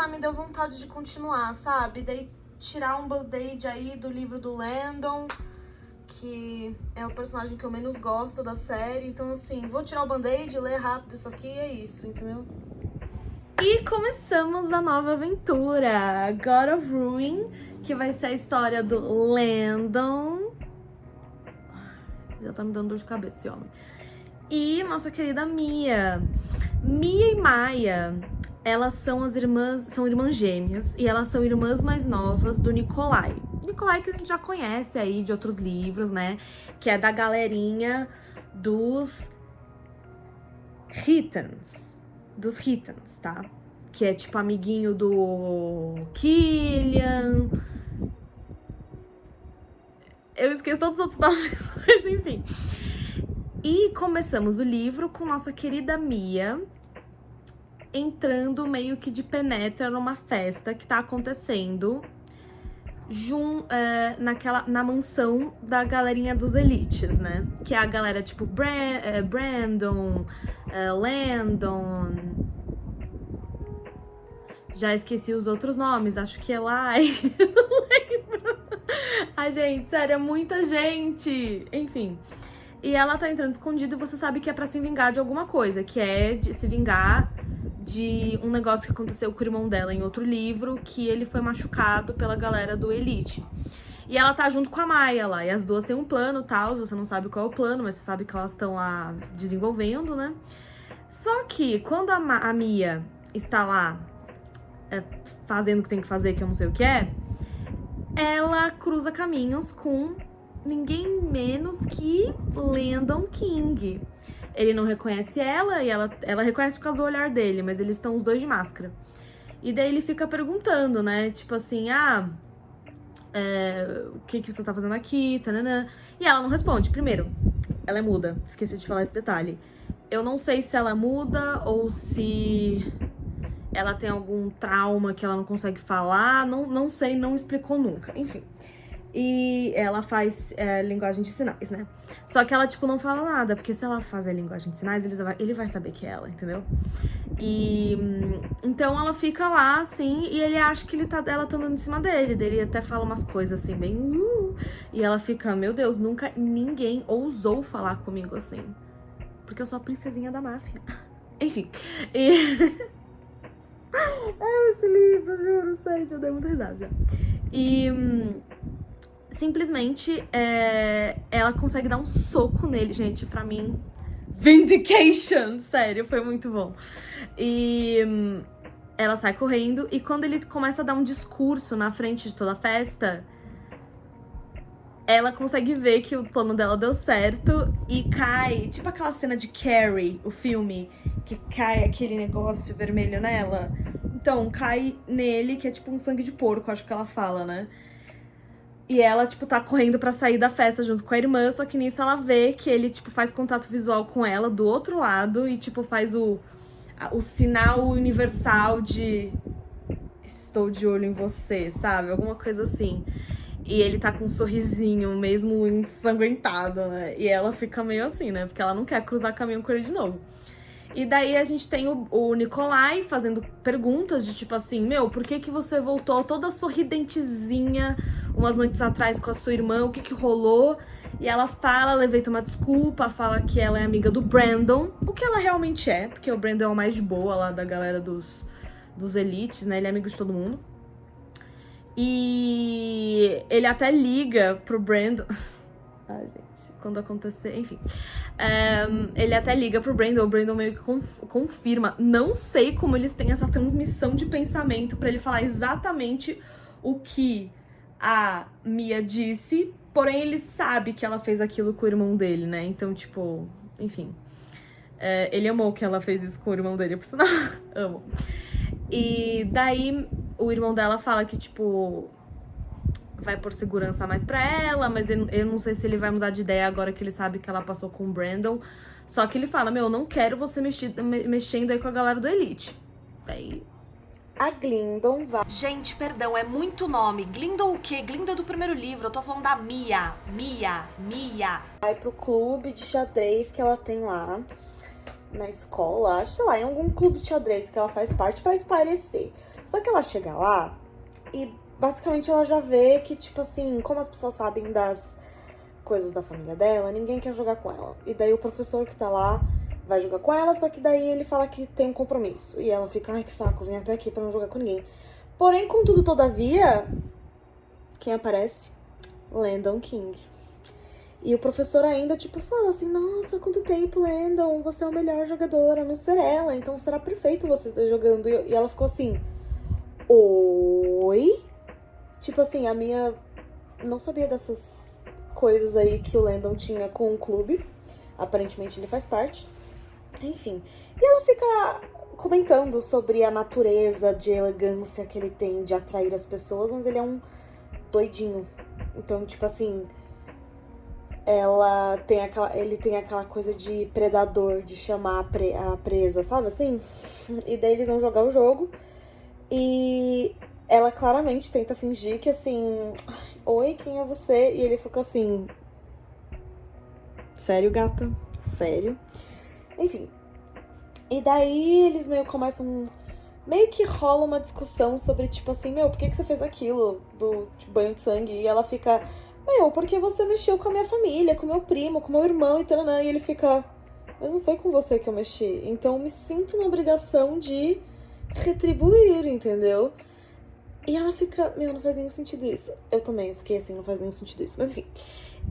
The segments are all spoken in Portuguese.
lá, me deu vontade de continuar, sabe? Daí tirar um band-aid aí do livro do Landon, que é o personagem que eu menos gosto da série. Então, assim, vou tirar o band-aid, ler rápido isso aqui e é isso, entendeu? E começamos a nova aventura, God of Ruin, que vai ser a história do Landon. Já tá me dando dor de cabeça esse homem. E nossa querida Mia. Mia e Maia, elas são irmãs gêmeas, e elas são irmãs mais novas do Nikolai. Nikolai que a gente já conhece aí de outros livros, né? Que é da galerinha dos Hittens. Dos Hittens, tá? Que é tipo amiguinho do Killian. Eu esqueci todos os outros nomes, mas enfim. E começamos o livro com nossa querida Mia entrando meio que de penetra numa festa que tá acontecendo na mansão da galerinha dos elites, né? Que é a galera tipo Brandon, Landon. Já esqueci os outros nomes, acho que é Lai. Não lembro. Ai, gente, sério, é muita gente. Enfim. E ela tá entrando escondida e você sabe que é pra se vingar de alguma coisa, que é de se vingar de um negócio que aconteceu com o irmão dela em outro livro, que ele foi machucado pela galera do Elite. E ela tá junto com a Maia lá, e as duas têm um plano e tal, você não sabe qual é o plano, mas você sabe que elas estão lá desenvolvendo, né? Só que quando a Mia está lá fazendo o que tem que fazer, que eu não sei o que é, ela cruza caminhos com ninguém menos que Landon King. Ele não reconhece ela e ela reconhece por causa do olhar dele, mas eles estão os dois de máscara. E daí ele fica perguntando, né? Tipo assim, o que você tá fazendo aqui? Tananã. E ela não responde. Primeiro, ela é muda. Esqueci de falar esse detalhe. Eu não sei se ela é muda ou se ela tem algum trauma que ela não consegue falar. Não sei, não explicou nunca. Enfim. E ela faz linguagem de sinais, né? Só que ela, tipo, não fala nada, porque se ela fazer linguagem de sinais, ele vai saber que é ela, entendeu? E então ela fica lá, assim, e ele acha que ela tá andando em cima dele. Ele até fala umas coisas assim, bem. E ela fica, meu Deus, nunca ninguém ousou falar comigo assim. Porque eu sou a princesinha da máfia. Enfim. Esse livro, juro, sério, eu dei muita risada já. E simplesmente ela consegue dar um soco nele, gente, pra mim. Vindication! Sério, foi muito bom. E ela sai correndo, e quando ele começa a dar um discurso na frente de toda a festa, ela consegue ver que o plano dela deu certo e cai, tipo aquela cena de Carrie, o filme, que cai aquele negócio vermelho nela. Então, cai nele, que é tipo um sangue de porco, acho que ela fala, né? E ela, tipo, tá correndo pra sair da festa junto com a irmã, só que nisso ela vê que ele, tipo, faz contato visual com ela do outro lado e, tipo, faz o sinal universal de estou de olho em você, sabe? Alguma coisa assim. E ele tá com um sorrisinho, mesmo ensanguentado, né? E ela fica meio assim, né? Porque ela não quer cruzar caminho com ele de novo. E daí a gente tem o Nikolai fazendo perguntas de tipo assim, meu, por que você voltou toda sorridentezinha umas noites atrás com a sua irmã, o que rolou? E ela fala, ela inventa uma desculpa, fala que ela é amiga do Brandon, o que ela realmente é, porque o Brandon é o mais de boa lá da galera dos elites, né? Ele é amigo de todo mundo. E ele até liga pro Brandon. Ai, gente, quando acontecer, enfim. Ele até liga pro Brandon, o Brandon meio que confirma. Não sei como eles têm essa transmissão de pensamento pra ele falar exatamente o que a Mia disse, porém ele sabe que ela fez aquilo com o irmão dele, né? Então, tipo, enfim. Ele amou que ela fez isso com o irmão dele, por sinal, amo. E daí o irmão dela fala que, tipo, vai por segurança mais pra ela, mas eu não sei se ele vai mudar de ideia agora que ele sabe que ela passou com o Brandon. Só que ele fala, meu, eu não quero você mexendo aí com a galera do Elite. Daí a Glindon vai... Gente, perdão, é muito nome. Glindon o quê? Glindon é do primeiro livro, eu tô falando da Mia. Vai pro clube de xadrez que ela tem lá. na escola, sei lá, em algum clube de xadrez que ela faz parte pra espairecer. Só que ela chega lá e basicamente ela já vê que, tipo assim, como as pessoas sabem das coisas da família dela, ninguém quer jogar com ela. E daí o professor que tá lá vai jogar com ela, só que daí ele fala que tem um compromisso. E ela fica, ai que saco, vim até aqui pra não jogar com ninguém. Porém, contudo, todavia, quem aparece? Landon King. E o professor ainda, tipo, fala assim, nossa, quanto tempo, Landon, você é o melhor jogador, a não ser ela, então será perfeito vocês dois jogando. E ela ficou assim, oi? Tipo assim, a minha não sabia dessas coisas aí que o Landon tinha com o clube. Aparentemente ele faz parte. Enfim. E ela fica comentando sobre a natureza de elegância que ele tem de atrair as pessoas, mas ele é um doidinho. Então, tipo assim, ele tem aquela coisa de predador, de chamar a presa, sabe assim? E daí eles vão jogar o jogo e ela claramente tenta fingir que assim, oi, quem é você? E ele fica assim, sério, gata? Sério? Enfim. E daí eles meio começam, meio que rola uma discussão sobre tipo assim, meu, por que você fez aquilo do tipo, banho de sangue? E ela fica, meu, porque você mexeu com a minha família, com meu primo, com meu irmão e tal, e ele fica, mas não foi com você que eu mexi. Então eu me sinto na obrigação de retribuir, entendeu? E ela fica, meu, não faz nenhum sentido isso. Eu também fiquei assim, não faz nenhum sentido isso. Mas enfim.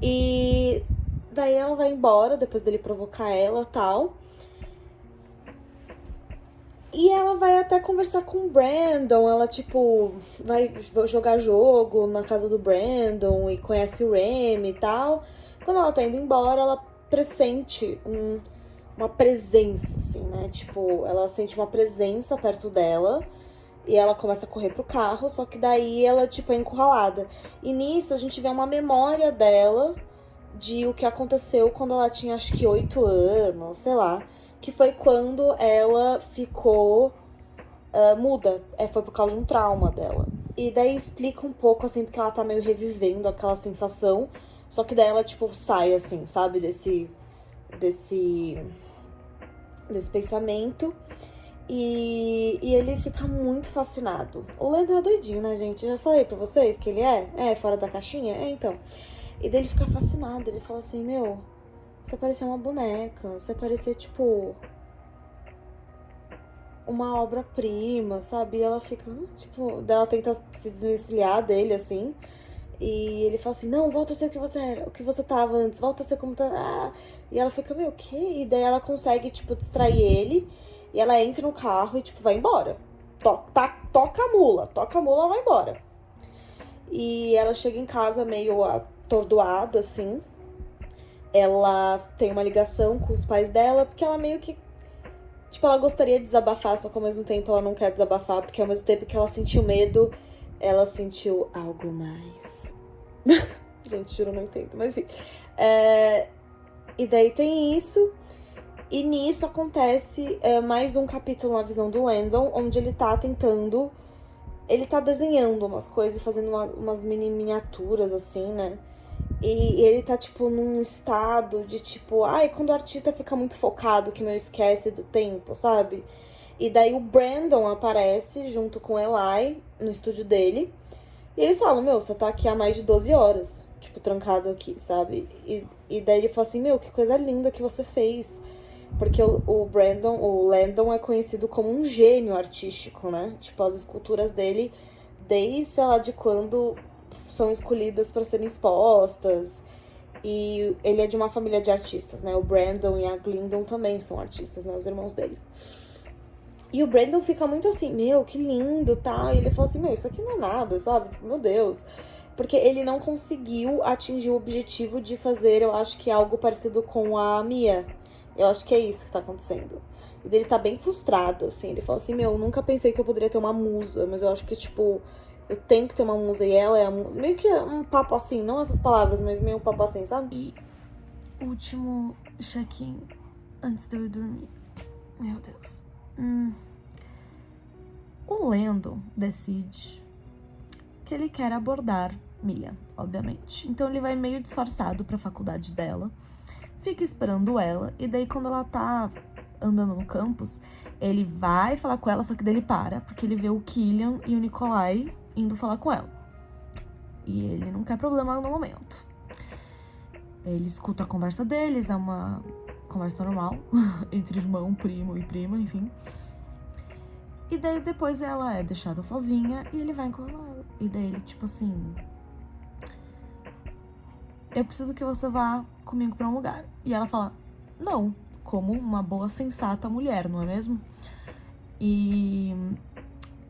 E daí ela vai embora, depois dele provocar ela e tal. E ela vai até conversar com o Brandon. Ela, tipo, vai jogar jogo na casa do Brandon e conhece o Remy e tal. Quando ela tá indo embora, ela pressente uma presença, assim, né? Tipo, ela sente uma presença perto dela. E ela começa a correr pro carro, só que daí ela, tipo, é encurralada. E nisso a gente vê uma memória dela de o que aconteceu quando ela tinha, acho que 8 anos, sei lá. Que foi quando ela ficou muda. Foi por causa de um trauma dela. E daí explica um pouco, assim, porque ela tá meio revivendo aquela sensação. Só que daí ela, tipo, sai, assim, sabe? Desse pensamento. E ele fica muito fascinado. O Landon é doidinho, né, gente? Eu já falei pra vocês que ele é fora da caixinha? Então. E daí ele fica fascinado. Ele fala assim, meu, você parecia uma boneca. Você parecia, tipo, uma obra-prima, sabe? E ela fica, tipo, daí ela tenta se desvencilhar dele, assim. E ele fala assim, não, volta a ser o que você era, o que você tava antes, volta a ser como tá. Ah. E ela fica, meu, o quê? E daí ela consegue, tipo, distrair ele. E ela entra no carro e, tipo, vai embora. Toca a mula, vai embora. E ela chega em casa meio atordoada, assim. Ela tem uma ligação com os pais dela, porque ela meio que, tipo, ela gostaria de desabafar, só que ao mesmo tempo ela não quer desabafar, porque ao mesmo tempo que ela sentiu medo, ela sentiu algo mais. Gente, juro, eu não entendo, mas enfim. E daí tem isso. E nisso acontece mais um capítulo na visão do Landon, onde ele tá tentando... Ele tá desenhando umas coisas, fazendo umas mini miniaturas, assim, né? E ele tá, tipo, num estado de, tipo... Ai, quando o artista fica muito focado, que meio esquece do tempo, sabe? E daí o Brandon aparece junto com o Eli no estúdio dele. E eles falam, meu, você tá aqui há mais de 12 horas, tipo, trancado aqui, sabe? E daí ele fala assim, meu, que coisa linda que você fez. Porque o Landon é conhecido como um gênio artístico, né? Tipo, as esculturas dele, desde, sei lá, de quando são escolhidas para serem expostas. E ele é de uma família de artistas, né? O Brandon e a Glendon também são artistas, né? Os irmãos dele. E o Brandon fica muito assim, meu, que lindo, tá? E ele fala assim, meu, isso aqui não é nada, sabe? Meu Deus. Porque ele não conseguiu atingir o objetivo de fazer, eu acho que algo parecido com a Mia. Eu acho que é isso que tá acontecendo. E ele tá bem frustrado, assim. Ele fala assim, meu, eu nunca pensei que eu poderia ter uma musa, mas eu acho que, tipo, eu tenho que ter uma musa. E ela é meio que um papo assim, não essas palavras, mas meio um papo assim, sabe? E último check-in antes de eu ir dormir. Meu Deus. O Landon decide que ele quer abordar Mia, obviamente. Então ele vai meio disfarçado pra faculdade dela. Fica esperando ela, e daí quando ela tá andando no campus, ele vai falar com ela, só que daí ele para, porque ele vê o Killian e o Nikolai indo falar com ela. E ele não quer problema no momento. Ele escuta a conversa deles, é uma conversa normal, entre irmão, primo e prima, enfim. E daí depois ela é deixada sozinha e ele vai encontrar ela. E daí ele, tipo assim... Eu preciso que você vá comigo pra um lugar. E ela fala, não, como uma boa, sensata mulher, não é mesmo? E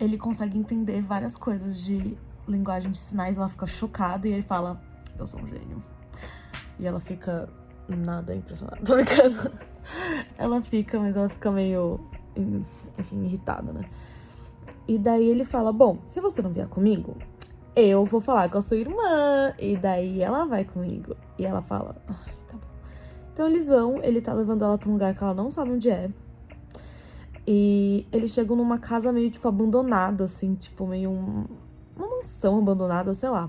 ele consegue entender várias coisas de linguagem de sinais, ela fica chocada e ele fala, eu sou um gênio. E ela fica nada impressionada, tô brincando. Mas ela fica meio, enfim, irritada, né? E daí ele fala, bom, se você não vier comigo, eu vou falar com a sua irmã. E daí ela vai comigo. E ela fala, ai, tá bom. Então eles vão, ele tá levando ela pra um lugar que ela não sabe onde é. E eles chegam numa casa meio, tipo, abandonada, assim, tipo, meio uma mansão abandonada, sei lá.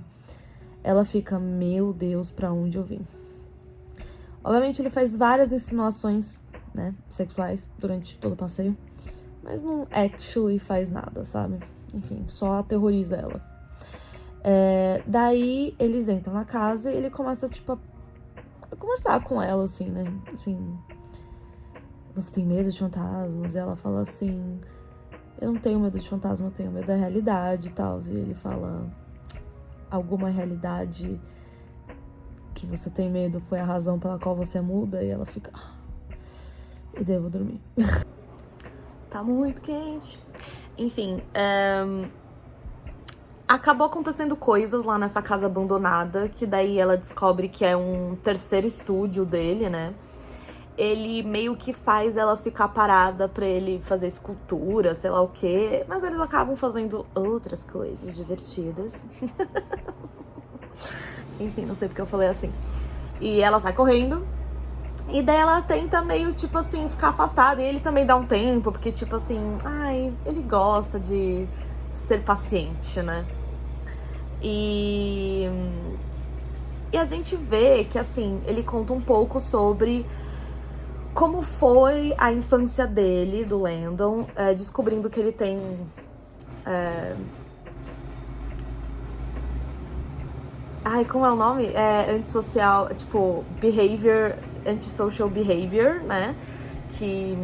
Ela fica, meu Deus, pra onde eu vim? Obviamente ele faz várias insinuações, né, sexuais durante todo o passeio. Mas não actually faz nada, sabe? Enfim, só aterroriza ela. Daí eles entram na casa e ele começa, tipo, a conversar com ela, assim, né? Assim, você tem medo de fantasmas? E ela fala assim, eu não tenho medo de fantasma, eu tenho medo da realidade e tal. E ele fala, alguma realidade que você tem medo foi a razão pela qual você muda? E ela fica, e daí eu vou dormir. Tá muito quente. Enfim, acabou acontecendo coisas lá nessa casa abandonada, que daí ela descobre que é um terceiro estúdio dele, né? Ele meio que faz ela ficar parada pra ele fazer escultura, sei lá o quê. Mas eles acabam fazendo outras coisas divertidas. Enfim, não sei porque eu falei assim. E ela sai correndo. E daí ela tenta meio, tipo assim, ficar afastada. E ele também dá um tempo, porque, tipo assim, ele gosta de ser paciente, né? E a gente vê que, assim, ele conta um pouco sobre como foi a infância dele, do Landon, descobrindo que ele tem... como é o nome? Antissocial, tipo, antisocial behavior, né? Que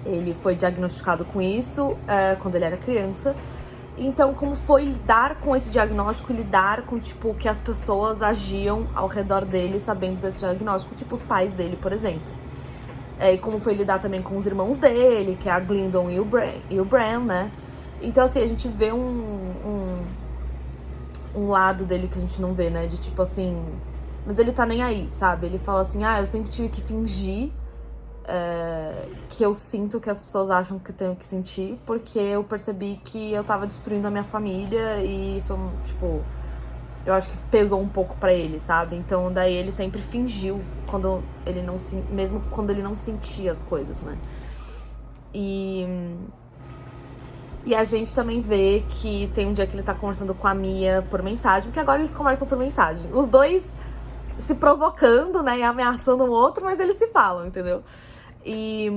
ele foi diagnosticado com isso quando ele era criança. Então, como foi lidar com esse diagnóstico, lidar com, tipo, que as pessoas agiam ao redor dele sabendo desse diagnóstico, tipo os pais dele, por exemplo. E como foi lidar também com os irmãos dele, que é a Glendon e o Bran, né? Então, assim, a gente vê um lado dele que a gente não vê, né? De tipo assim... Mas ele tá nem aí, sabe? Ele fala assim, eu sempre tive que fingir que eu sinto que as pessoas acham que eu tenho que sentir, porque eu percebi que eu tava destruindo a minha família e isso, tipo, eu acho que pesou um pouco pra ele, sabe? Então daí ele sempre fingiu quando ele não mesmo quando ele não sentia as coisas, né? E a gente também vê que tem um dia que ele tá conversando com a Mia por mensagem, porque agora eles conversam por mensagem. Os dois se provocando, né, e ameaçando um outro, mas eles se falam, entendeu? E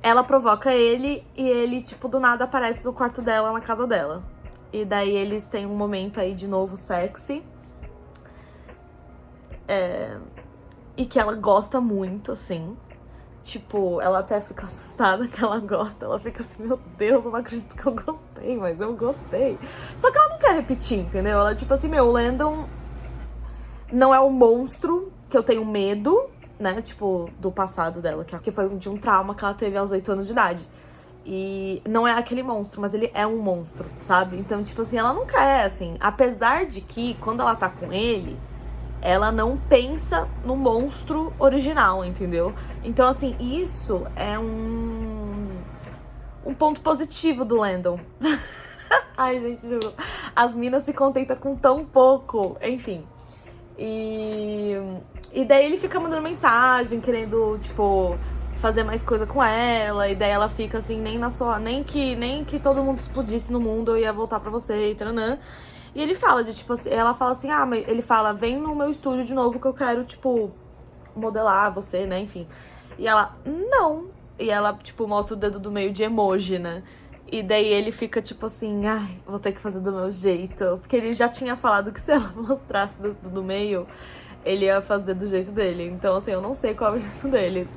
ela provoca ele e ele, tipo, do nada aparece no quarto dela, na casa dela. E daí eles têm um momento aí de novo sexy. E que ela gosta muito, assim. Tipo, ela até fica assustada que ela gosta. Ela fica assim, meu Deus, eu não acredito que eu gostei, mas eu gostei. Só que ela não quer repetir, entendeu? Ela, tipo assim, o Landon não é um monstro que eu tenho medo, né, tipo, do passado dela, que foi de um trauma que ela teve aos 8 anos de idade. E não é aquele monstro, mas ele é um monstro, sabe? Então, tipo assim, ela não quer, assim, apesar de que, quando ela tá com ele, ela não pensa no monstro original, entendeu? Então, assim, isso é um ponto positivo do Landon. Ai, gente, juro. As minas se contentam com tão pouco, enfim. E daí ele fica mandando mensagem, querendo, tipo, fazer mais coisa com ela. E daí ela fica assim, nem que todo mundo explodisse no mundo, eu ia voltar pra você, e taranã. E ele fala de, tipo, ela fala assim, mas ele fala, vem no meu estúdio de novo que eu quero, tipo, modelar você, né, enfim. E ela, não. E ela, tipo, mostra o dedo do meio de emoji, né? E daí ele fica tipo assim, ai, vou ter que fazer do meu jeito. Porque ele já tinha falado que se ela mostrasse o dedo do meio, ele ia fazer do jeito dele. Então, assim, eu não sei qual é o jeito dele.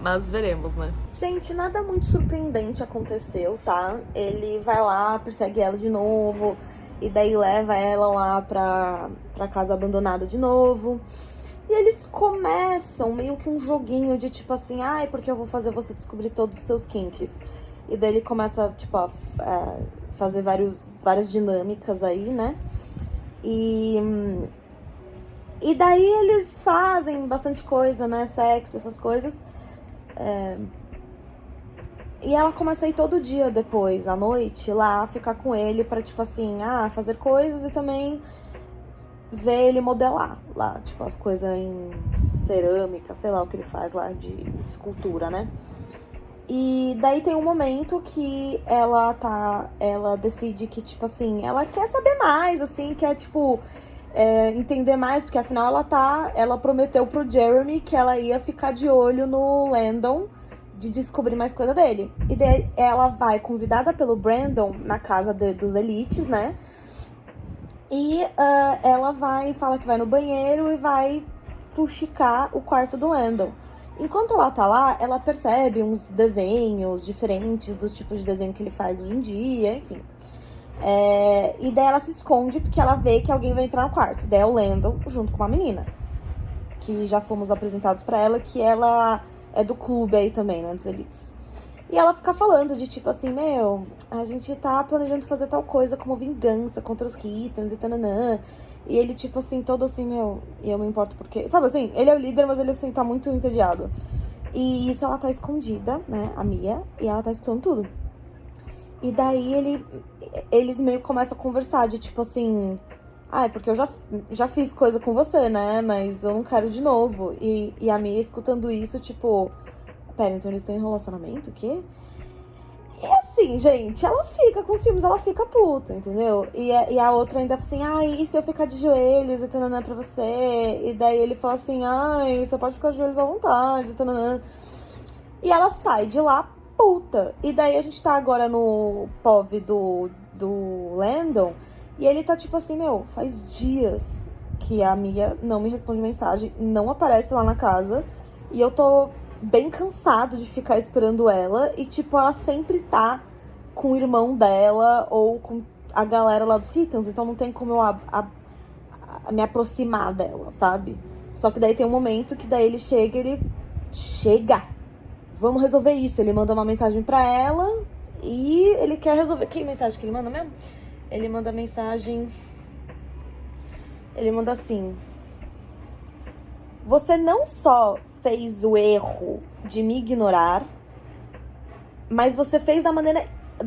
Mas veremos, né? Gente, nada muito surpreendente aconteceu, tá? Ele vai lá, persegue ela de novo. E daí leva ela lá pra casa abandonada de novo. E eles começam meio que um joguinho de tipo assim, ai, porque eu vou fazer você descobrir todos os seus kinks. E daí ele começa, tipo, a fazer várias dinâmicas aí, né? E daí eles fazem bastante coisa, né? Sexo, essas coisas. E ela começa a ir todo dia depois, à noite, lá, ficar com ele pra, tipo assim, fazer coisas e também ver ele modelar lá, tipo, as coisas em cerâmica, sei lá o que ele faz lá de escultura, né? E daí tem um momento que ela decide que, tipo assim, ela quer saber mais, assim, quer, tipo, entender mais, porque afinal ela prometeu pro Jeremy que ela ia ficar de olho no Landon, de descobrir mais coisa dele. E daí ela vai, convidada pelo Brandon, na casa dos Elites, né? E ela fala que vai no banheiro e vai fuxicar o quarto do Landon. Enquanto ela tá lá, ela percebe uns desenhos diferentes dos tipos de desenho que ele faz hoje em dia, enfim. E daí ela se esconde porque ela vê que alguém vai entrar no quarto. Daí é o Landon junto com uma menina, que já fomos apresentados pra ela, que ela é do clube aí também, né, dos Elites. E ela fica falando de tipo assim, meu, a gente tá planejando fazer tal coisa como vingança contra os Kittens e tananã. E ele tipo assim, todo assim, meu, e eu me importo porque... Sabe assim, ele é o líder, mas ele assim, tá muito entediado. E isso ela tá escondida, né, a Mia, e ela tá escutando tudo. E daí eles meio que começam a conversar de tipo assim... é porque eu já fiz coisa com você, né, mas eu não quero de novo. E a Mia escutando isso, tipo... Pera, então eles estão em relacionamento, o quê? E assim, gente, ela fica com ciúmes, ela fica puta, entendeu? E a outra ainda fala assim, e se eu ficar de joelhos e tananã pra você? E daí ele fala assim, você pode ficar de joelhos à vontade, tananã. E ela sai de lá puta. E daí a gente tá agora no POV do Landon, e ele tá tipo assim, meu, faz dias que a Mia não me responde mensagem, não aparece lá na casa, e eu tô bem cansado de ficar esperando ela. E, tipo, ela sempre tá com o irmão dela ou com a galera lá dos Kittens. Então não tem como eu me aproximar dela, sabe? Só que daí tem um momento que daí ele chega! Vamos resolver isso. Ele manda uma mensagem pra ela e ele quer resolver... Que mensagem que ele manda mesmo? Ele manda mensagem... Ele manda assim... Você não só fez o erro de me ignorar, mas você fez da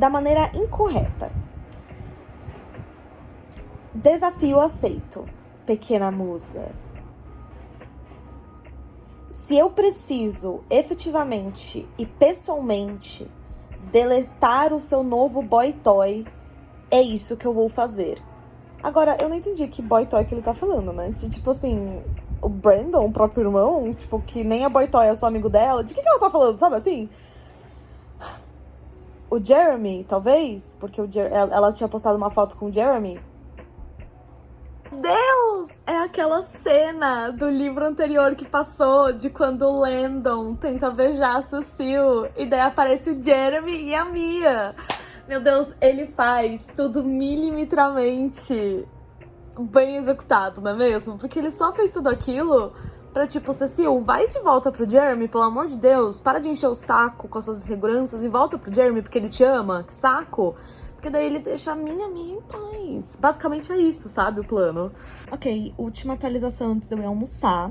maneira incorreta. Desafio aceito, pequena musa. Se eu preciso efetivamente e pessoalmente deletar o seu novo boy toy, é isso que eu vou fazer. Agora, eu não entendi que boy toy que ele tá falando, né? De, tipo assim... O Brandon, o próprio irmão, tipo, que nem a boy toy é só amigo dela. De que ela tá falando, sabe assim? O Jeremy, talvez? Porque ela tinha postado uma foto com o Jeremy. Deus! É aquela cena do livro anterior que passou, de quando o Landon tenta beijar a Cecile. E daí aparece o Jeremy e a Mia. Meu Deus, ele faz tudo milimetramente bem executado, não é mesmo? Porque ele só fez tudo aquilo pra, tipo, Cecile, vai de volta pro Jeremy, pelo amor de Deus. Para de encher o saco com as suas inseguranças e volta pro Jeremy porque ele te ama. Que saco! Porque daí ele deixa a minha em paz. Basicamente é isso, sabe, o plano. Ok, última atualização antes de eu ir almoçar.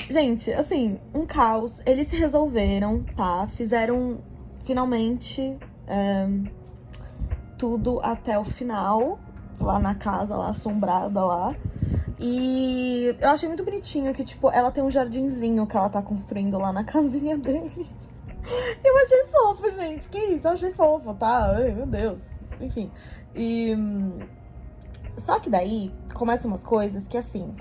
Gente, assim, um caos. Eles se resolveram, tá? Fizeram, finalmente, tudo até o final. Lá na casa, lá, assombrada lá. E eu achei muito bonitinho que, tipo, ela tem um jardinzinho que ela tá construindo lá na casinha dele. Eu achei fofo, gente. Que isso? Eu achei fofo, tá? Ai, meu Deus. Enfim. Só que daí, começam umas coisas que, assim...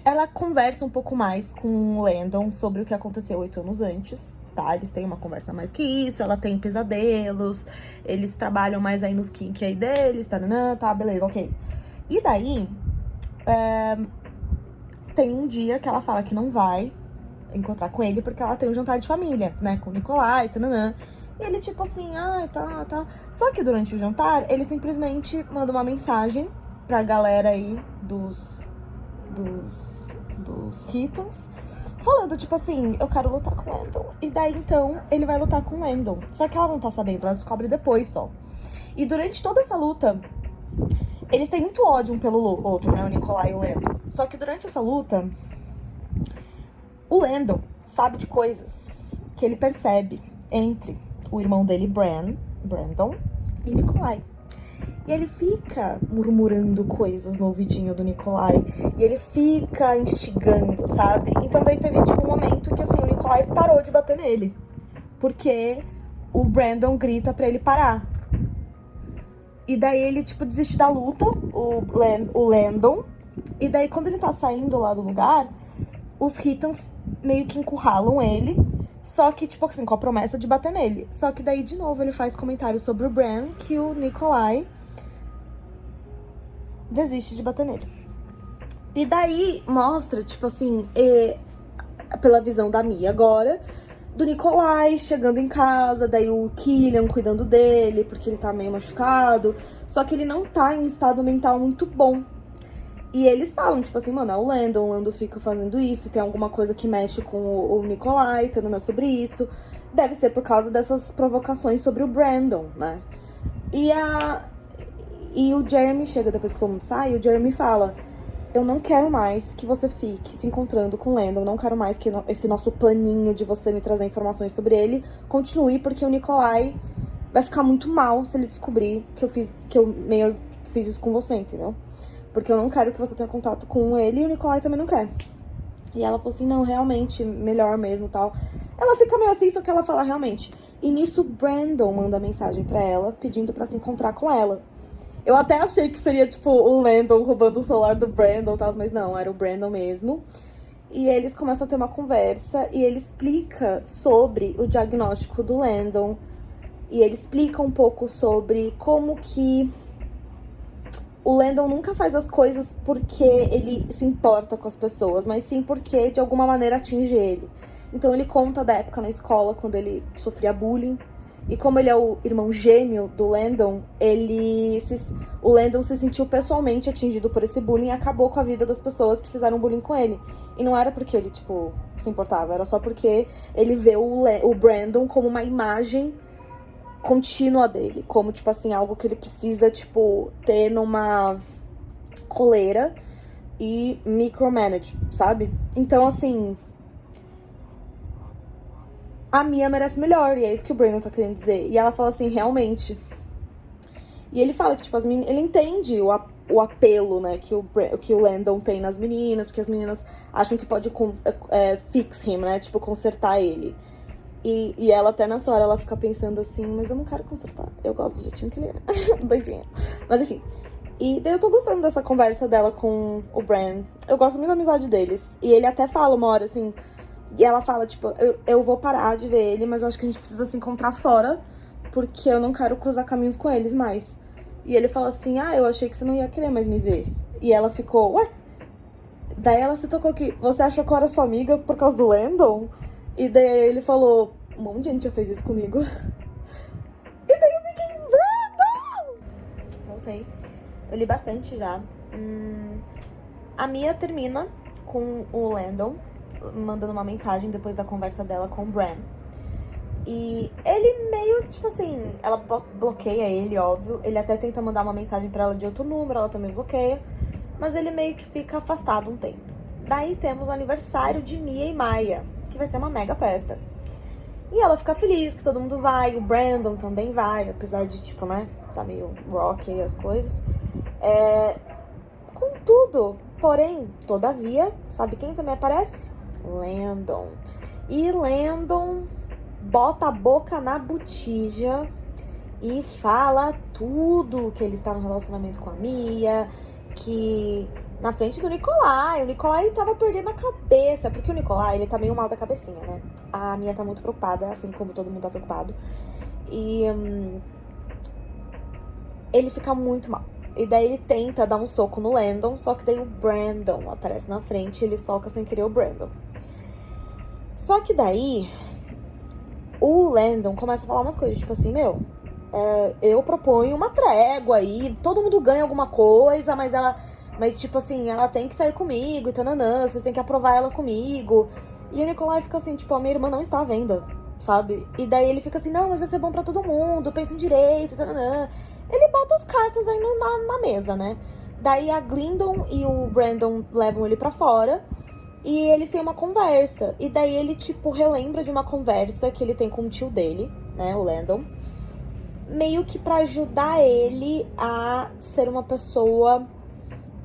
ela conversa um pouco mais com o Landon sobre o que aconteceu 8 anos antes, tá? Eles têm uma conversa mais que isso, ela tem pesadelos, eles trabalham mais aí nos kink aí deles, tá, beleza, ok. E daí, tem um dia que ela fala que não vai encontrar com ele porque ela tem um jantar de família, né, com o Nikolai, E ele tipo assim, tá. Só que durante o jantar, ele simplesmente manda uma mensagem pra galera aí dos Hitans, falando tipo assim, eu quero lutar com o Landon. E daí então, ele vai lutar com o Landon. Só que ela não tá sabendo, ela descobre depois só. E durante toda essa luta, eles têm muito ódio um pelo outro, né, o Nikolai e o Landon. Só que durante essa luta, o Landon sabe de coisas que ele percebe entre o irmão dele, Brandon, e Nikolai. E ele fica murmurando coisas no ouvidinho do Nikolai. E ele fica instigando, sabe? Então daí teve, tipo, um momento que, assim, o Nikolai parou de bater nele. Porque o Brandon grita pra ele parar. E daí ele, tipo, desiste da luta, o Landon. E daí, quando ele tá saindo lá do lugar, os Hitans meio que encurralam ele. Só que, tipo assim, com a promessa de bater nele. Só que daí, de novo, ele faz comentário sobre o Bran, que o Nikolai desiste de bater nele. E daí mostra, tipo assim, pela visão da Mia agora, do Nikolai chegando em casa, daí o Killian cuidando dele, porque ele tá meio machucado. Só que ele não tá em um estado mental muito bom. E eles falam, tipo assim, mano, é o Landon fica fazendo isso, tem alguma coisa que mexe com o Nikolai, entendendo sobre isso. Deve ser por causa dessas provocações sobre o Brandon, né? E o Jeremy chega depois que todo mundo sai, e o Jeremy fala: eu não quero mais que você fique se encontrando com o Landon, não quero mais que esse nosso planinho de você me trazer informações sobre ele continue, porque o Nikolai vai ficar muito mal se ele descobrir que eu meio fiz isso com você, entendeu? Porque eu não quero que você tenha contato com ele e o Nikolai também não quer. E ela falou assim, não, realmente, melhor mesmo, tal. Ela fica meio assim, só que ela fala realmente. E nisso, Brandon manda mensagem pra ela, pedindo pra se encontrar com ela. Eu até achei que seria, tipo, o Landon roubando o celular do Brandon e tal, mas não, era o Brandon mesmo. E eles começam a ter uma conversa e ele explica sobre o diagnóstico do Landon. E ele explica um pouco sobre como que o Landon nunca faz as coisas porque ele se importa com as pessoas, mas sim porque de alguma maneira atinge ele. Então ele conta da época na escola, quando ele sofria bullying. E como ele é o irmão gêmeo do Landon, o Landon se sentiu pessoalmente atingido por esse bullying e acabou com a vida das pessoas que fizeram bullying com ele. E não era porque ele, tipo, se importava, era só porque ele vê o Brandon como uma imagem contínua dele, como, tipo assim, algo que ele precisa, tipo, ter numa coleira e micromanage, sabe? Então, assim, a Mia merece melhor, e é isso que o Brandon tá querendo dizer. E ela fala assim, realmente. E ele fala que, tipo, ele entende o apelo, né, que o Landon tem nas meninas, porque as meninas acham que pode fix him, né, tipo, consertar ele. E ela até nessa hora, ela fica pensando assim, mas eu não quero consertar. Eu gosto do jeitinho que ele é. Doidinha. Mas enfim. E daí eu tô gostando dessa conversa dela com o Bran. Eu gosto muito da amizade deles. E ele até fala uma hora assim. E ela fala, tipo, eu vou parar de ver ele, mas eu acho que a gente precisa se encontrar fora, porque eu não quero cruzar caminhos com eles mais. E ele fala assim, eu achei que você não ia querer mais me ver. E ela ficou, ué? Daí ela se tocou que você achou que eu era sua amiga por causa do Landon? E daí ele falou, um monte de gente já fez isso comigo. E daí eu fiquei, Brandon! Voltei. Eu li bastante já. A Mia termina com o Landon mandando uma mensagem depois da conversa dela com o Bran. E ele meio, tipo assim, ela bloqueia ele, óbvio. Ele até tenta mandar uma mensagem pra ela de outro número, ela também bloqueia. Mas ele meio que fica afastado um tempo. Daí temos o aniversário de Mia e Maya, que vai ser uma mega festa. E ela fica feliz que todo mundo vai, o Brandon também vai, apesar de, tipo, né, tá meio rock aí as coisas. Contudo, porém, todavia, sabe quem também aparece? Landon. E Landon bota a boca na botija e fala tudo, que ele está no relacionamento com a Mia, que na frente do Nicolai. O Nicolai tava perdendo a cabeça, porque o Nicolai, ele tá meio mal da cabecinha, né? A Mia tá muito preocupada, assim como todo mundo tá preocupado. E ele fica muito mal. E daí ele tenta dar um soco no Landon, só que daí o Brandon aparece na frente e ele soca sem querer o Brandon. Só que daí o Landon começa a falar umas coisas, tipo assim, eu proponho uma trégua aí, todo mundo ganha alguma coisa, mas tipo assim, ela tem que sair comigo e tananã, vocês têm que aprovar ela comigo. E o Nicolai fica assim, tipo, a minha irmã não está à venda, sabe? E daí ele fica assim, não, mas vai ser bom pra todo mundo, pensa em direito, tananã. Ele bota as cartas aí na mesa, né? Daí a Glendon e o Brandon levam ele pra fora e eles têm uma conversa. E daí ele, tipo, relembra de uma conversa que ele tem com o tio dele, né, o Landon, meio que pra ajudar ele a ser uma pessoa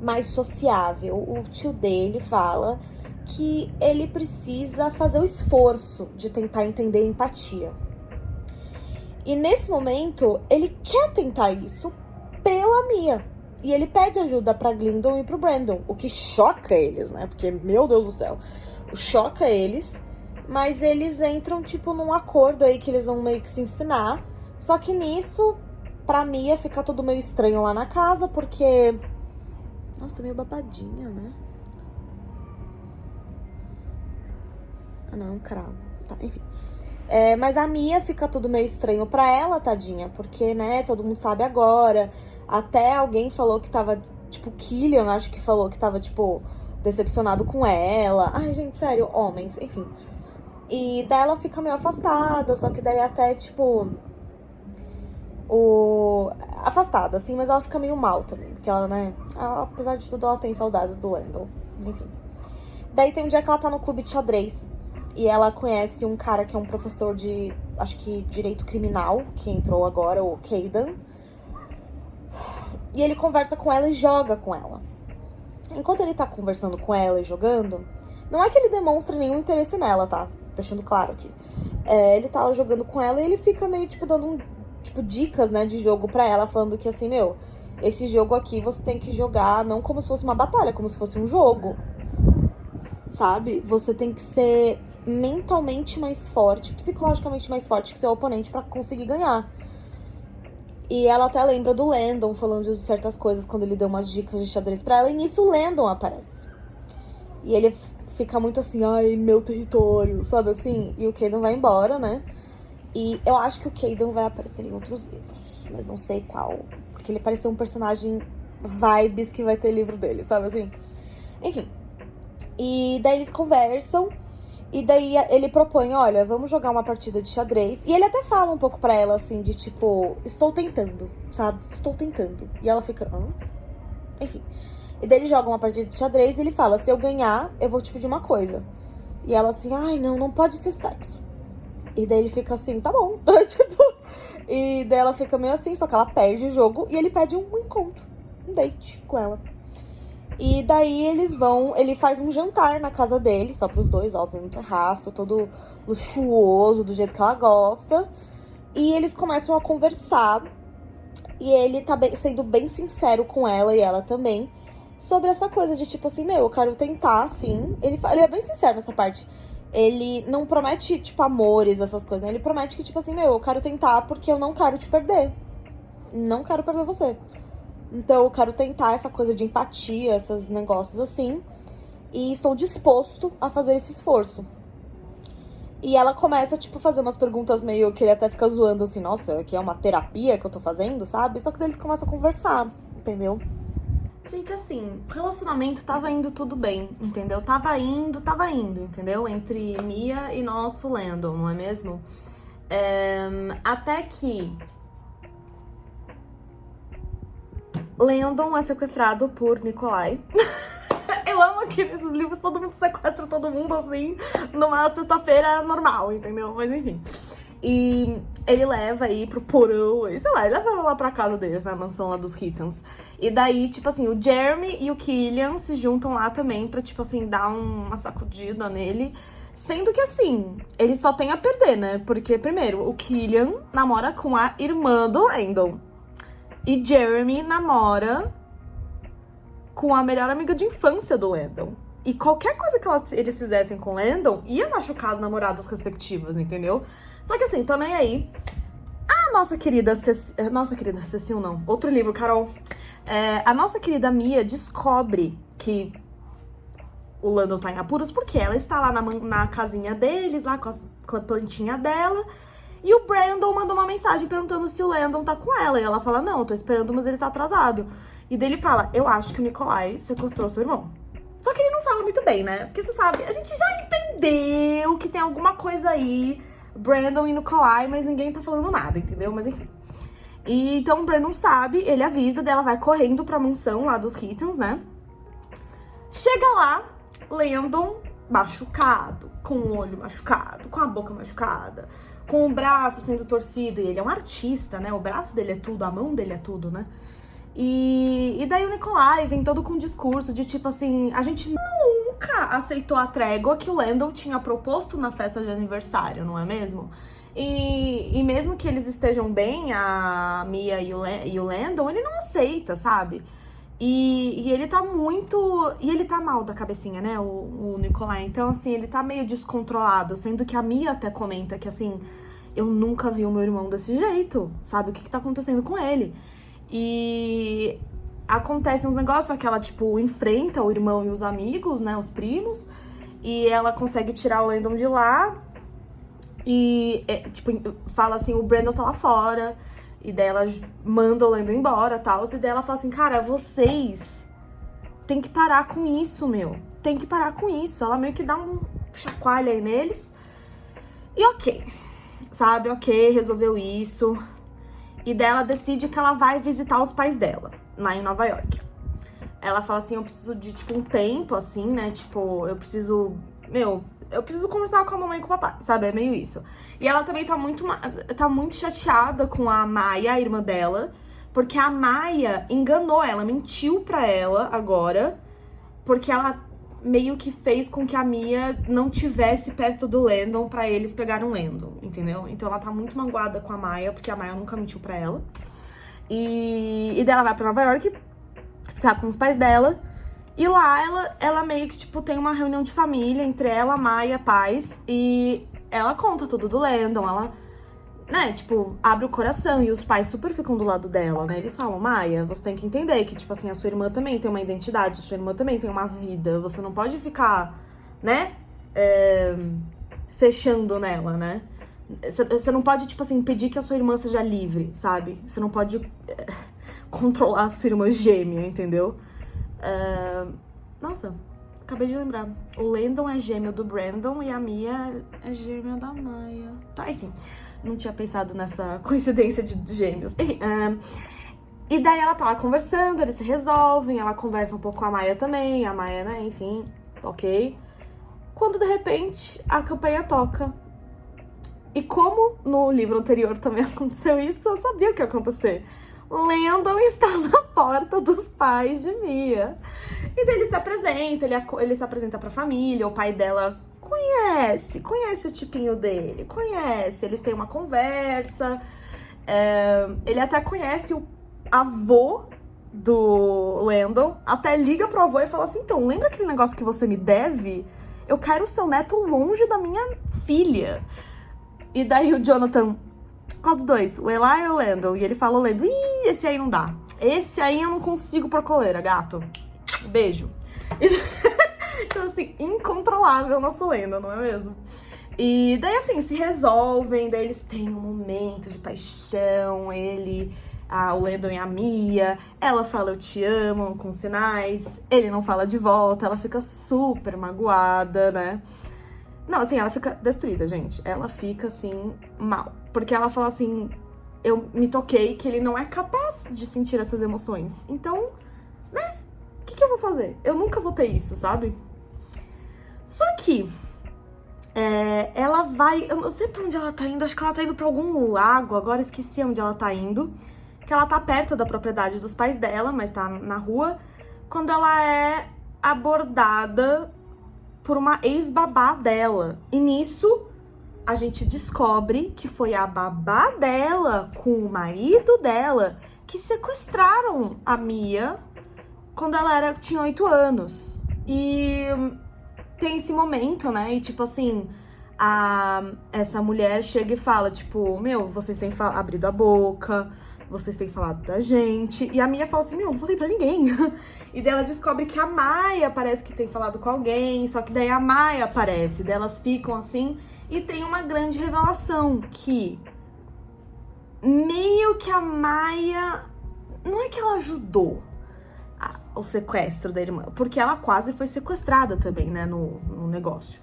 mais sociável. O tio dele fala que ele precisa fazer o esforço de tentar entender a empatia. E nesse momento, ele quer tentar isso pela Mia. E ele pede ajuda pra Glendon e pro Brandon, o que choca eles, né? Porque, meu Deus do céu, choca eles. Mas eles entram, tipo, num acordo aí que eles vão meio que se ensinar. Só que nisso, pra Mia fica tudo meio estranho lá na casa, porque... Nossa, tá meio babadinha, né? Ah, não, é um cravo. Tá, enfim. Mas a Mia fica tudo meio estranho pra ela, tadinha. Porque, né, todo mundo sabe agora. Até alguém falou que tava... Tipo, Killian, acho que falou que tava, tipo, decepcionado com ela. Ai, gente, sério, homens, enfim. E daí ela fica meio afastada. Só que daí até, tipo... Afastada, assim, mas ela fica meio mal também. Porque ela, né, apesar de tudo, ela tem saudades do Landon. Enfim. Daí tem um dia que ela tá no clube de xadrez. E ela conhece um cara que é um professor de, acho que, direito criminal, que entrou agora, o Caden. E ele conversa com ela e joga com ela. Enquanto ele tá conversando com ela e jogando, não é que ele demonstra nenhum interesse nela, tá? Deixando claro aqui. Ele tá jogando com ela e ele fica meio, tipo, dando dicas, né, de jogo pra ela, falando que, assim, esse jogo aqui você tem que jogar não como se fosse uma batalha, como se fosse um jogo. Sabe? Você tem que ser mentalmente mais forte, psicologicamente mais forte que seu oponente pra conseguir ganhar. E ela até lembra do Landon falando de certas coisas quando ele deu umas dicas de xadrez pra ela. E nisso o Landon aparece. E ele fica muito assim, ai, meu território, sabe assim? E o Caden vai embora, né? E eu acho que o Caden vai aparecer em outros livros, mas não sei qual. Porque ele pareceu um personagem vibes que vai ter livro dele, sabe assim? Enfim. E daí eles conversam, e daí ele propõe, olha, vamos jogar uma partida de xadrez. E ele até fala um pouco pra ela, assim, de tipo, estou tentando, sabe? Estou tentando. E ela fica, hã? Enfim. E daí ele joga uma partida de xadrez e ele fala, se eu ganhar, eu vou te pedir uma coisa. E ela assim, ai, não pode ser sexo. E daí ele fica assim, tá bom. Tipo, e daí ela fica meio assim, só que ela perde o jogo e ele pede um encontro, um date com ela. E daí ele faz um jantar na casa dele, só pros dois, óbvio, no terraço, todo luxuoso, do jeito que ela gosta. E eles começam a conversar, e ele tá sendo bem sincero com ela, e ela também, sobre essa coisa de tipo assim, eu quero tentar, sim. Ele é bem sincero nessa parte. Ele não promete, tipo, amores, essas coisas, né? Ele promete que, tipo assim, eu quero tentar porque eu não quero te perder. Não quero perder você. Então, eu quero tentar essa coisa de empatia, esses negócios assim. E estou disposto a fazer esse esforço. E ela começa, tipo, a fazer umas perguntas meio que ele até fica zoando assim, nossa, aqui é uma terapia que eu tô fazendo, sabe? Só que daí eles começam a conversar, entendeu? Gente, assim, o relacionamento tava indo tudo bem, entendeu? Tava indo, entendeu? Entre Mia e nosso Landon, não é mesmo? Até que Landon é sequestrado por Nicolai. Eu amo que nesses livros todo mundo sequestra todo mundo, assim, numa sexta-feira normal, entendeu? Mas enfim. E ele leva aí pro porão, sei lá, ele leva lá pra casa deles, na mansão lá dos Hittens. E daí, tipo assim, o Jeremy e o Killian se juntam lá também pra, tipo assim, dar uma sacudida nele. Sendo que, assim, ele só tem a perder, né? Porque, primeiro, o Killian namora com a irmã do Landon. E Jeremy namora com a melhor amiga de infância do Landon. E qualquer coisa que eles fizessem com o Landon ia machucar as namoradas respectivas, entendeu? Só que assim, tô nem aí. A nossa querida Cecil, não. Outro livro, Carol. A nossa querida Mia descobre que o Landon tá em apuros porque ela está lá na casinha deles, lá com a plantinha dela. E o Brandon mandou uma mensagem perguntando se o Landon tá com ela. E ela fala, não, eu tô esperando, mas ele tá atrasado. E daí ele fala, eu acho que o Nikolai sequestrou seu irmão. Só que ele não fala muito bem, né? Porque você sabe, a gente já entendeu que tem alguma coisa aí, Brandon e Nikolai, mas ninguém tá falando nada, entendeu? Mas enfim. E então o Brandon sabe, ele avisa, dela vai correndo pra mansão lá dos Hittens, né? Chega lá, Landon machucado, com o olho machucado, com a boca machucada, com o braço sendo torcido. E ele é um artista, né? O braço dele é tudo, a mão dele é tudo, né? E daí o Nikolai vem todo com um discurso de tipo assim, a gente nunca aceitou a trégua que o Landon tinha proposto na festa de aniversário, não é mesmo? E mesmo que eles estejam bem, a Mia e o Landon, ele não aceita, sabe? E ele tá muito... E ele tá mal da cabecinha, né, o Nikolai. Então, assim, ele tá meio descontrolado, sendo que a Mia até comenta que, assim, eu nunca vi o meu irmão desse jeito, sabe? O que tá acontecendo com ele? E acontecem uns negócios, só que ela, tipo, enfrenta o irmão e os amigos, né, os primos, e ela consegue tirar o Landon de lá, e, tipo, fala assim, o Brandon tá lá fora, e daí ela manda o Landon embora, tal, e daí ela fala assim, cara, vocês tem que parar com isso, meu, tem que parar com isso. Ela meio que dá um chacoalha aí neles, e ok, sabe, ok, resolveu isso. E daí ela decide que ela vai visitar os pais dela, lá em Nova York. Ela fala assim, eu preciso de, tipo, um tempo, assim, né? Tipo, eu preciso conversar com a mamãe e com o papai, sabe? É meio isso. E ela também tá muito chateada com a Maya, a irmã dela, porque a Maya enganou ela, mentiu pra ela agora, porque ela meio que fez com que a Mia não tivesse perto do Landon pra eles pegarem o Landon, entendeu? Então ela tá muito magoada com a Maya, porque a Maya nunca mentiu pra ela. E daí ela vai pra Nova York ficar com os pais dela. E lá ela meio que, tipo, tem uma reunião de família entre ela, a Maya, pais. E ela conta tudo do Landon, ela, né, tipo, abre o coração. E os pais super ficam do lado dela, né? Eles falam, Maya, você tem que entender que, tipo assim, a sua irmã também tem uma identidade, a sua irmã também tem uma vida. Você não pode ficar, né, fechando nela, né? Você não pode, tipo assim, pedir que a sua irmã seja livre, sabe? Você não pode controlar a sua irmã gêmea, entendeu? Nossa, acabei de lembrar. O Landon é gêmeo do Brandon e a Mia é gêmea da Maya. Tá, enfim. Não tinha pensado nessa coincidência de gêmeos. E daí ela tá lá conversando, eles se resolvem, ela conversa um pouco com a Maya também, a Maya, né, enfim, ok. Quando, de repente, a campanha toca. E como no livro anterior também aconteceu isso, eu sabia o que ia acontecer. Landon está na porta dos pais de Mia. E daí ele se apresenta, ele se apresenta pra família, o pai dela conhece o tipinho dele, conhece, eles têm uma conversa, ele até conhece o avô do Landon, até liga pro avô e fala assim, então, lembra aquele negócio que você me deve? Eu quero o seu neto longe da minha filha. E daí o Jonathan, qual dos dois? O Eli ou o Landon? E ele fala o Landon, ih, esse aí não dá, esse aí eu não consigo por coleira, gato. Beijo. Então, assim, incontrolável nosso Landon, não é mesmo? E daí, assim, se resolvem, daí eles têm um momento de paixão, o Landon e a Mia, ela fala eu te amo com sinais, ele não fala de volta, ela fica super magoada, né? Não, assim, ela fica destruída, gente. Ela fica, assim, mal. Porque ela fala assim, eu me toquei que ele não é capaz de sentir essas emoções. Então, né? O que eu vou fazer? Eu nunca vou ter isso, sabe? Só que ela vai... Eu não sei pra onde ela tá indo. Acho que ela tá indo pra algum lago. Agora esqueci onde ela tá indo. Que ela tá perto da propriedade dos pais dela, mas tá na rua. Quando ela é abordada por uma ex-babá dela. E nisso, a gente descobre que foi a babá dela com o marido dela que sequestraram a Mia quando ela tinha 8 anos. E tem esse momento, né? E tipo assim, essa mulher chega e fala, tipo, meu, vocês têm abrido a boca, vocês têm falado da gente. E a Mia fala assim, meu, não falei pra ninguém. E daí ela descobre que a Maya parece que tem falado com alguém, só que daí a Maya aparece, daí elas ficam assim, e tem uma grande revelação que meio que a Maya, não é que ela ajudou o sequestro da irmã, porque ela quase foi sequestrada também, né, no negócio.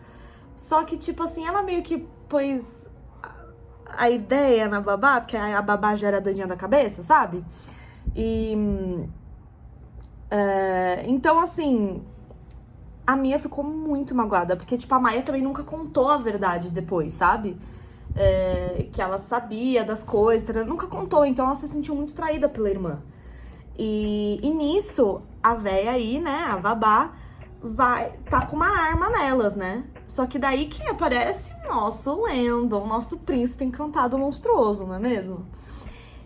Só que, tipo assim, ela meio que pôs a ideia na babá, porque a babá já era doidinha da cabeça, sabe? E então, assim, a Mia ficou muito magoada, porque, tipo, a Maya também nunca contou a verdade depois, sabe? Que ela sabia das coisas, nunca contou, então ela se sentiu muito traída pela irmã. E nisso, a véia aí, né, a babá, tá com uma arma nelas, né? Só que daí quem aparece? Nosso Landon, nosso príncipe encantado monstruoso, não é mesmo?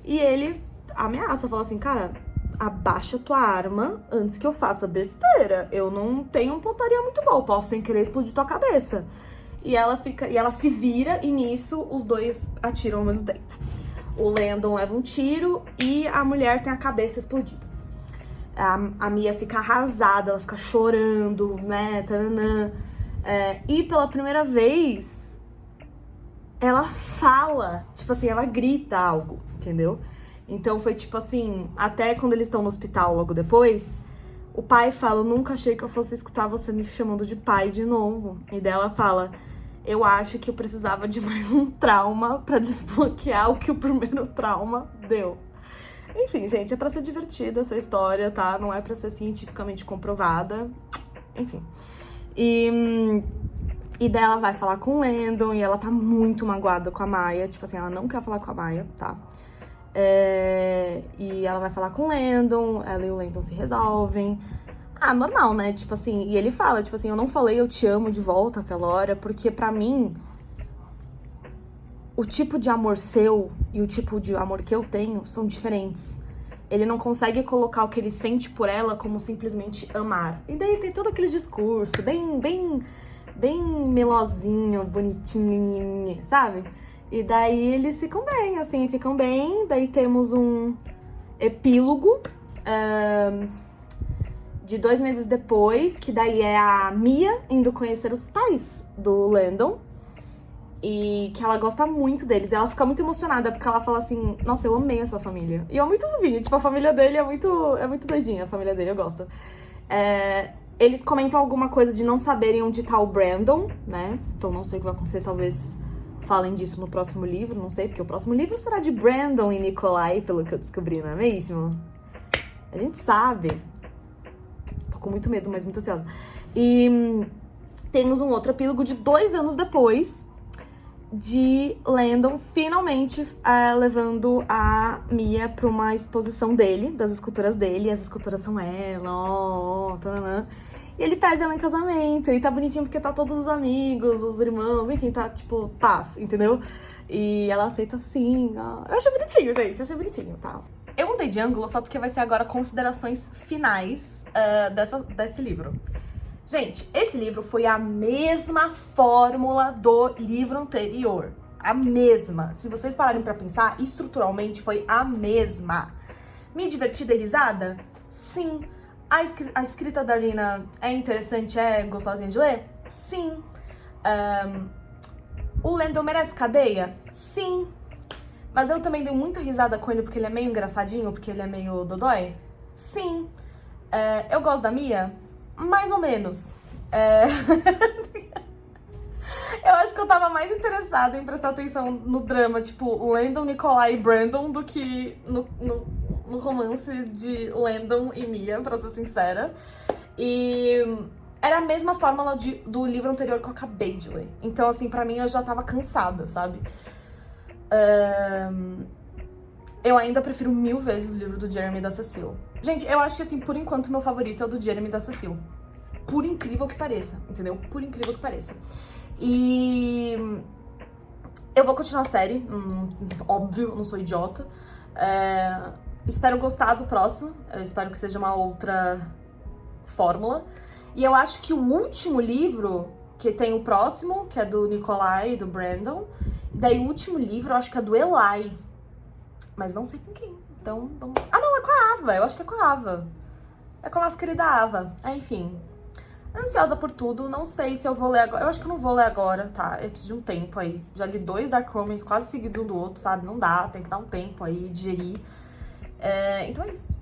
E ele ameaça, fala assim, cara, abaixa tua arma antes que eu faça besteira. Eu não tenho pontaria muito boa, posso sem querer explodir tua cabeça. E ela se vira e nisso os dois atiram ao mesmo tempo. O Landon leva um tiro e a mulher tem a cabeça explodida. A Mia fica arrasada, ela fica chorando, né, taranã. E pela primeira vez, ela fala, tipo assim, ela grita algo, entendeu? Então foi tipo assim, até quando eles estão no hospital logo depois, o pai fala, eu nunca achei que eu fosse escutar você me chamando de pai de novo. E daí ela fala, eu acho que eu precisava de mais um trauma pra desbloquear o que o primeiro trauma deu. Enfim, gente, é pra ser divertida essa história, tá? Não é pra ser cientificamente comprovada. Enfim. E daí ela vai falar com o Landon e ela tá muito magoada com a Maya. Tipo assim, ela não quer falar com a Maya, tá? E ela vai falar com o Landon, ela e o Landon se resolvem. Normal, né? Tipo assim, e ele fala, tipo assim, eu não falei eu te amo de volta aquela hora, porque pra mim, o tipo de amor seu e o tipo de amor que eu tenho são diferentes. Ele não consegue colocar o que ele sente por ela como simplesmente amar. E daí tem todo aquele discurso bem melosinho, bonitinho, sabe? E daí eles ficam bem, assim, ficam bem. Daí temos um epílogo de 2 meses depois, que daí é a Mia indo conhecer os pais do Landon. E que ela gosta muito deles. E ela fica muito emocionada, porque ela fala assim, nossa, eu amei a sua família. E eu muito vi, tipo, a família dele é muito doidinha, a família dele, eu gosto. Eles comentam alguma coisa de não saberem onde tá o Brandon, né? Então não sei o que vai acontecer, talvez falem disso no próximo livro, não sei, porque o próximo livro será de Brandon e Nikolai, pelo que eu descobri, não é mesmo? A gente sabe. Tô com muito medo, mas muito ansiosa. E temos um outro epílogo de 2 anos depois, de Landon finalmente levando a Mia pra uma exposição dele, das esculturas dele, e as esculturas são ela, e ele pede ela em casamento, e tá bonitinho porque tá todos os amigos, os irmãos, enfim, tá tipo paz, entendeu? E ela aceita sim, eu achei bonitinho, gente, achei bonitinho, tá? Eu mudei de ângulo só porque vai ser agora considerações finais desse livro. Gente, esse livro foi a mesma fórmula do livro anterior. A mesma. Se vocês pararem pra pensar, estruturalmente foi a mesma. Me diverti, dei risada? Sim. A escrita da Lina é interessante, é gostosinha de ler? Sim. O Landon merece cadeia? Sim. Mas eu também dei muita risada com ele porque ele é meio engraçadinho, porque ele é meio dodói? Sim. Eu gosto da Mia? Mais ou menos. Eu acho que eu tava mais interessada em prestar atenção no drama, tipo, Landon, Nikolai e Brandon, do que no romance de Landon e Mia, pra ser sincera. E era a mesma fórmula do livro anterior que eu acabei de ler. Então, assim, pra mim eu já tava cansada, sabe? Eu ainda prefiro 1000 vezes o livro do Jeremy e da Cecile. Gente, eu acho que, assim, por enquanto, meu favorito é o do Jeremy e da Cecile. Por incrível que pareça, entendeu? Por incrível que pareça. E eu vou continuar a série, óbvio, eu não sou idiota. Espero gostar do próximo. Eu espero que seja uma outra fórmula. E eu acho que o último livro, que tem o próximo, que é do Nikolai e do Brandon. E daí o último livro, eu acho que é do Eli. Mas não sei com quem. Então, vamos... Ah, não, é com a Ava. Eu acho que é com a Ava. É com a nossa querida Ava. Enfim. Ansiosa por tudo. Não sei se eu vou ler agora. Eu acho que eu não vou ler agora, tá? Eu preciso de um tempo aí. Já li 2 Dark Romance quase seguidos um do outro, sabe? Não dá. Tem que dar um tempo aí, digerir. Então é isso.